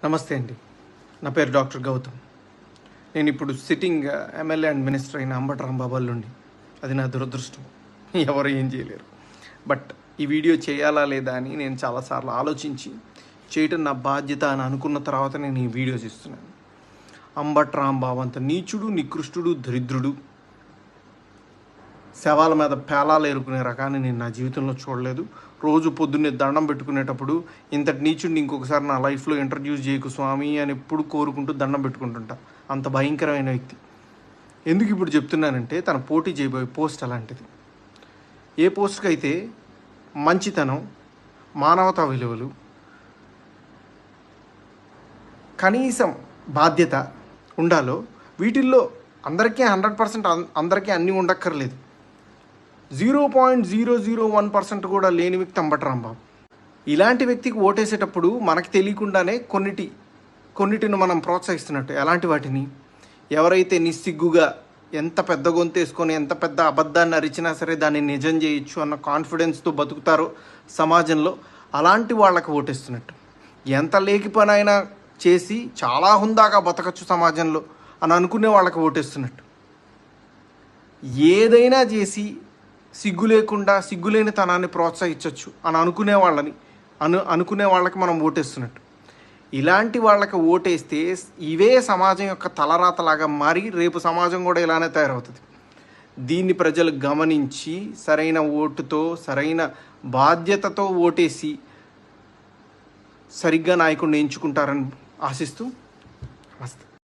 నమస్తే అండి. నా పేరు డాక్టర్ గౌతమ్. నేను ఇప్పుడు సిట్టింగ్ ఎమ్మెల్యే అండ్ మినిస్టర్ అయిన అంబటి రాంబాబు నుండి. అది నా దురదృష్టం. ఎవరు ఏం చేయలేరు. బట్ ఈ వీడియో చేయాలా లేదా అని నేను చాలాసార్లు ఆలోచించి చేయటం నా బాధ్యత అని అనుకున్న తర్వాత నేను ఈ వీడియో చేస్తున్నాను. అంబటి రాంబాబు అంత నీచుడు, నికృష్టుడు, దరిద్రుడు, శవాల మీద పేలాలు ఏరుకునే రకాన్ని నేను నా జీవితంలో చూడలేదు. రోజు పొద్దున్నే దండం పెట్టుకునేటప్పుడు ఇంతటి నీచుడిని ఇంకొకసారి నా లైఫ్లో ఇంట్రడ్యూస్ చేయకు స్వామి అని ఎప్పుడు కోరుకుంటూ దండం పెట్టుకుంటుంటా. అంత భయంకరమైన వ్యక్తి. ఎందుకు ఇప్పుడు చెప్తున్నానంటే తన పోటీ చేయబోయే పోస్ట్ అలాంటిది. ఏ పోస్ట్కి అయితే మంచితనం, మానవతా విలువలు, కనీసం బాధ్యత ఉండాలో వీటిల్లో అందరికీ 100% అందరికీ అన్నీ ఉండక్కర్లేదు. 0.001% కూడా లేని వ్యక్తి అంబటి రాంబాబు. ఇలాంటి వ్యక్తికి ఓటేసేటప్పుడు మనకి తెలియకుండానే కొన్నిటిని మనం ప్రోత్సహిస్తున్నట్టు. ఎలాంటి వాటిని? ఎవరైతే నిస్సిగ్గుగా ఎంత పెద్ద గొంతు వేసుకొని ఎంత పెద్ద అబద్ధాన్ని అరిచినా సరే దాన్ని నిజం చేయొచ్చు అన్న కాన్ఫిడెన్స్తో బతుకుతారో సమాజంలో, అలాంటి వాళ్ళకి ఓటేస్తున్నట్టు. ఎంత లేకి పని అయినా చేసి చాలా హుందాగా బతకచ్చు సమాజంలో అని అనుకునే వాళ్ళకి ఓటేస్తున్నట్టు. ఏదైనా చేసి సిగ్గు లేకుండా సిగ్గులేని తనాన్ని ప్రోత్సహించవచ్చు అని అనుకునే వాళ్ళకి మనం ఓటేస్తున్నట్టు. ఇలాంటి వాళ్ళకి ఓటేస్తే ఇవే సమాజం యొక్క తలరాతలాగా మారి రేపు సమాజం కూడా ఇలానే తయారవుతుంది. దీన్ని ప్రజలు గమనించి సరైన ఓటుతో, సరైన బాధ్యతతో ఓటేసి సరిగ్గా నాయకుడిని ఎంచుకుంటారని ఆశిస్తూ నమస్తే.